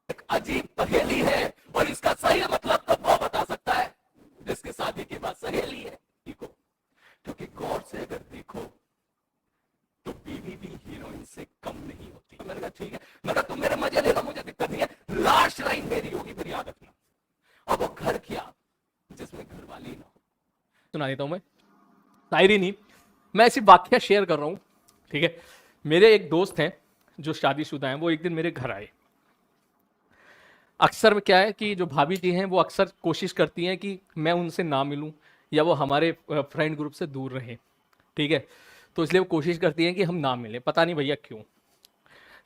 एक अजीब पहेली है और इसका सही मतलब तो वो बता सकता है जिसकी शादी की बात सहेली है। देखो, क्योंकि गौर से अगर देखो तो बीवी भी हीरोइन से कम नहीं होती। मैंने कहा ठीक है, मैं कहा तुम मेरे मजे ले लो, मुझे दिक्कत नहीं है। लास्ट लाइन मेरी होगी, फिर याद रखना। अब वो घर क्या जिसमें घर वाली ना हो। सुना देता हूं मैं, शायरी नहीं, मैं ऐसी वाक्य शेयर कर रहा हूं। ठीक है, मेरे एक दोस्त हैं जो शादीशुदा हैं, वो एक दिन मेरे घर आए। अक्सर में क्या है कि जो भाभी जी हैं वो अक्सर कोशिश करती हैं कि मैं उनसे ना मिलूं या वो हमारे फ्रेंड ग्रुप से दूर रहें। ठीक है, तो इसलिए वो कोशिश करती हैं कि हम ना मिलें, पता नहीं भैया क्यों।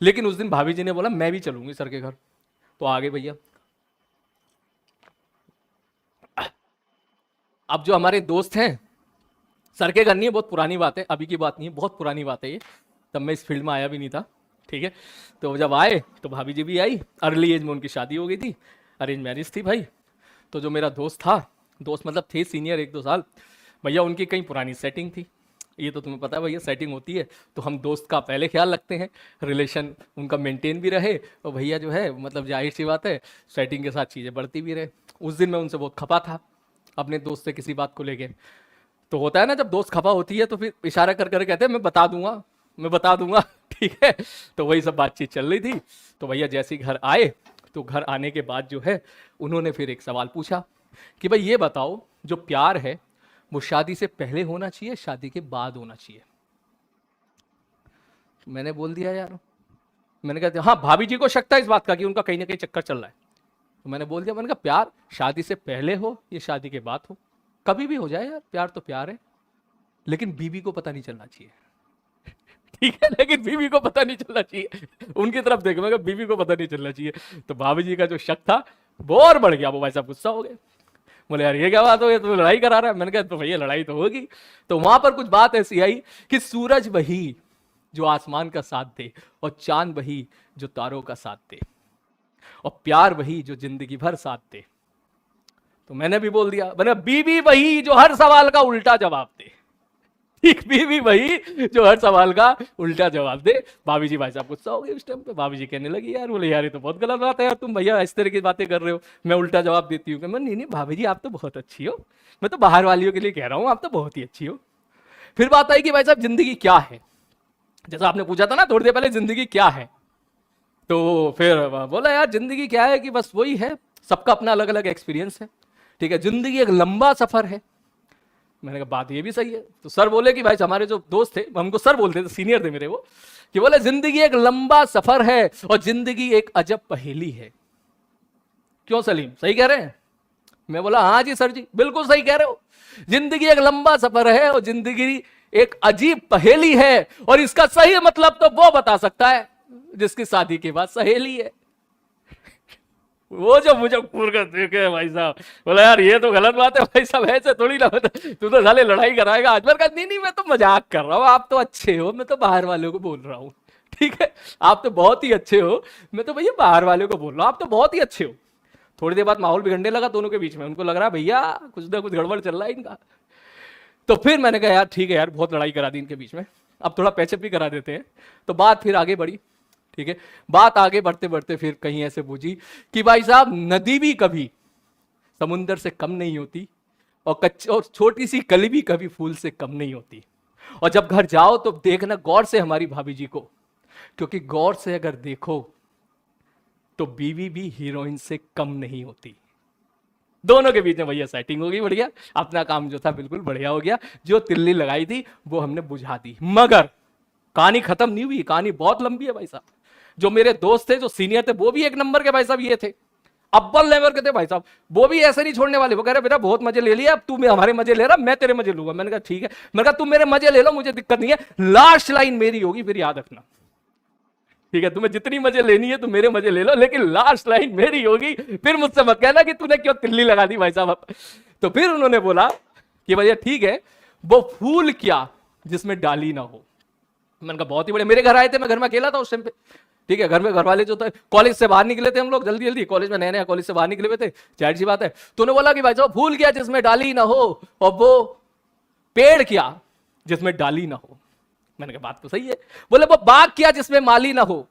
लेकिन उस दिन भाभी जी ने बोला मैं भी चलूंगी सर के घर, तो आ गए भैया। अब जो हमारे दोस्त हैं, सर के घर नहीं है, बहुत पुरानी बात है, अभी की बात नहीं है, बहुत पुरानी बात है ये, तब मैं इस फील्ड में आया भी नहीं था। ठीक है, तो जब आए तो भाभी जी भी आई, अर्ली एज में उनकी शादी हो गई थी, अरेंज मैरिज थी भाई। तो जो मेरा दोस्त था, दोस्त मतलब थे सीनियर 1-2 साल, भैया उनकी कहीं पुरानी सेटिंग थी। ये तो तुम्हें पता है भैया, सेटिंग होती है तो हम दोस्त का पहले ख्याल रखते हैं, रिलेशन उनका मेंटेन भी रहे, और भैया जो है मतलब जाहिर सी बात है सेटिंग के साथ चीज़ें बढ़ती भी रहे। उस दिन मैं उनसे बहुत खपा था अपने दोस्त से किसी बात को लेके। तो होता है ना, जब दोस्त खफा होती है तो फिर इशारा कर कर कहते हैं मैं बता दूंगा, मैं बता दूंगा। ठीक है, तो वही सब बातचीत चल रही थी। तो भैया जैसे ही घर आए, तो घर आने के बाद जो है उन्होंने फिर एक सवाल पूछा कि भाई ये बताओ, जो प्यार है वो शादी से पहले होना चाहिए, शादी के बाद होना चाहिए? मैंने बोल दिया यार, मैंने कहा हाँ भाभी जी को शक था इस बात का कि उनका कहीं ना कहीं चक्कर चल रहा है। तो मैंने बोल दिया, मैंने कहा प्यार शादी से पहले हो या शादी के बाद हो, कभी भी हो जाए यार, प्यार तो प्यार है, लेकिन बीवी को पता नहीं चलना चाहिए। ठीक है, लेकिन बीवी को पता नहीं चलना चाहिए। उनकी तरफ देख, मैं बीवी को पता नहीं चलना चाहिए। तो भाभी जी का जो शक था वो और बढ़ गया, वो भाई साहब गुस्सा हो गए। बोले यार ये क्या बात हो गई, तुम्हें लड़ाई करा रहा है? मैंने कहा तो भैया लड़ाई तो होगी। तो वहां पर कुछ बात ऐसी आई कि सूरज वही जो आसमान का साथ दे, और चांद वही जो तारों का साथ दे, और प्यार वही जो जिंदगी भर साथ दे। तो मैंने भी बोल दिया, मैंने बीवी वही जो हर सवाल का उल्टा जवाब दे। ठीक, बीवी वही जो हर सवाल का उल्टा जवाब दे। भाभी जी भाई साहब गुस्सा हो गए उस टाइम पे। भाभी जी कहने लगी यार, बोले यार ये तो बहुत गलत बात है यार, तुम भैया इस तरह की बातें कर रहे हो, मैं उल्टा जवाब देती हूँ। मैं नहीं भाभी जी आप तो बहुत अच्छी हो, मैं तो बाहर वालियों के लिए कह रहा हूँ, आप तो बहुत ही अच्छी हो। फिर बात आई कि भाई साहब जिंदगी क्या है, जैसा आपने पूछा था ना थोड़ी देर पहले, जिंदगी क्या है। तो फिर बोला यार जिंदगी क्या है कि बस वही है, सबका अपना अलग अलग एक्सपीरियंस है। ठीक है, जिंदगी एक लंबा सफर है। मैंने कहा बात ये भी सही है। तो सर बोले कि भाई हमारे जो दोस्त थे, हमको सर बोलते थे, सीनियर थे मेरे वो, कि बोले जिंदगी एक लंबा सफर है और जिंदगी एक अजब पहेली है। क्यों सलीम, सही कह रहे हैं? मैं बोला हाँ जी सर जी, बिल्कुल सही कह रहे हो। जिंदगी एक लंबा सफर है और जिंदगी एक अजीब पहेली है, और इसका सही मतलब तो वो बता सकता है जिसकी शादी के बाद सहेली है। वो जो मुझे घूर कर देखे भाई साहब, बोला यार ये तो गलत बात है भाई साहब, ऐसे थोड़ी ना होता, तू तो साले लड़ाई कराएगा आज। का नहीं नहीं, मैं तो मजाक कर रहा हूँ, आप तो अच्छे हो, मैं तो बाहर वालों को बोल रहा हूँ। ठीक है, आप तो बहुत ही अच्छे हो, मैं तो भैया बाहर वालों को बोल रहा हूँ, आप तो बहुत ही अच्छे हो। थोड़ी देर बाद माहौल बिगड़ने लगा दोनों के बीच में, उनको लग रहा भैया कुछ ना कुछ गड़बड़ चल रहा है इनका। तो फिर मैंने कहा यार ठीक है यार, बहुत लड़ाई करा दी इनके बीच में, अब थोड़ा पैचअप भी करा देते हैं। तो बात फिर आगे बढ़ी। ठीक है, बात आगे बढ़ते बढ़ते फिर कहीं ऐसे बुझी कि भाई साहब नदी भी कभी समुंदर से कम नहीं होती, और छोटी सी कली भी कभी फूल से कम नहीं होती। और जब घर जाओ तो देखना गौर से हमारी भाभी जी को, क्योंकि गौर से अगर देखो तो बीवी भी हीरोइन से कम नहीं होती। दोनों के बीच में भैया सेटिंग हो गई बढ़िया, अपना काम जो था बिल्कुल बढ़िया हो गया, जो तिल्ली लगाई थी वो हमने बुझा दी। मगर कहानी खत्म नहीं हुई, कहानी बहुत लंबी है भाई साहब। जो मेरे दोस्त थे, जो सीनियर थे, वो भी एक नंबर के भाई साहब ये थे, अव्वल लेवल के थे भाई साहब। वो भी ऐसे नहीं छोड़ने वाले, वो कह रहे बेटा बहुत मजे ले लिया, अब तू हमारे मजे ले रहा, मैं तेरे मजे लूंगा। मैंने कहा ठीक है, मैंने कहा तुम मेरे मजे ले लो, मुझे दिक्कत नहीं है, लास्ट लाइन मेरी होगी, फिर याद रखना। ठीक है, तुम्हें जितनी मजे लेनी है तुम मेरे मजे ले लो, लेकिन लास्ट लाइन मेरी होगी, फिर मुझसे मत कहना कि तूने क्यों तिल्ली लगा दी भाई साहब। तो फिर उन्होंने बोला कि भैया ठीक है, वो फूल क्या जिसमें डाली ना हो। मैंने कहा बहुत ही बड़े, मेरे घर आए थे, मैं घर में अकेला था उस टाइम पे। ठीक है, घर में घर वाले जो थे, कॉलेज से बाहर निकले थे हम लोग जल्दी जल्दी, कॉलेज में नया नया कॉलेज से बाहर निकले हुए थे, जाहिर सी बात है। तो उन्होंने बोला कि भाई साहब फूल क्या जिसमें डाली ना हो, और वो पेड़ क्या जिसमें डाली ना हो। मैंने कहा बात तो सही है। बोले वो बाग क्या जिसमें माली ना हो,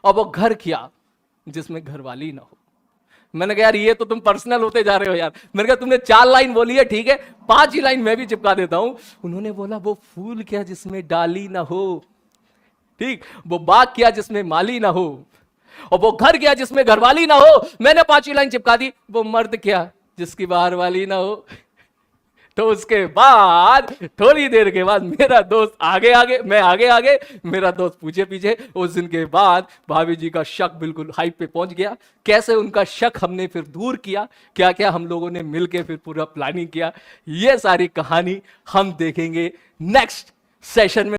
और वो घर क्या जिसमें घरवाली ना हो। मैंने कहा यार ये तो तुम पर्सनल होते जा रहे हो यार। मैंने कहा तुमने 4 लाइन बोली है, ठीक है 5 ही लाइन मैं भी चिपका देता हूं। उन्होंने बोला वो फूल क्या जिसमें डाली ना हो, ठीक, वो बाग क्या जिसमें माली ना हो, और वो घर क्या जिसमें घरवाली ना हो। मैंने 5 ही लाइन चिपका दी, वो मर्द क्या जिसकी बाहर वाली ना हो। तो उसके बाद थोड़ी देर के बाद मेरा दोस्त आगे आगे, मैं आगे आगे, मेरा दोस्त पीछे पीछे। उस दिन के बाद भाभी जी का शक बिल्कुल हाइट पे पहुंच गया। कैसे उनका शक हमने फिर दूर किया, क्या क्या हम लोगों ने मिलके फिर पूरा प्लानिंग किया, ये सारी कहानी हम देखेंगे नेक्स्ट सेशन में।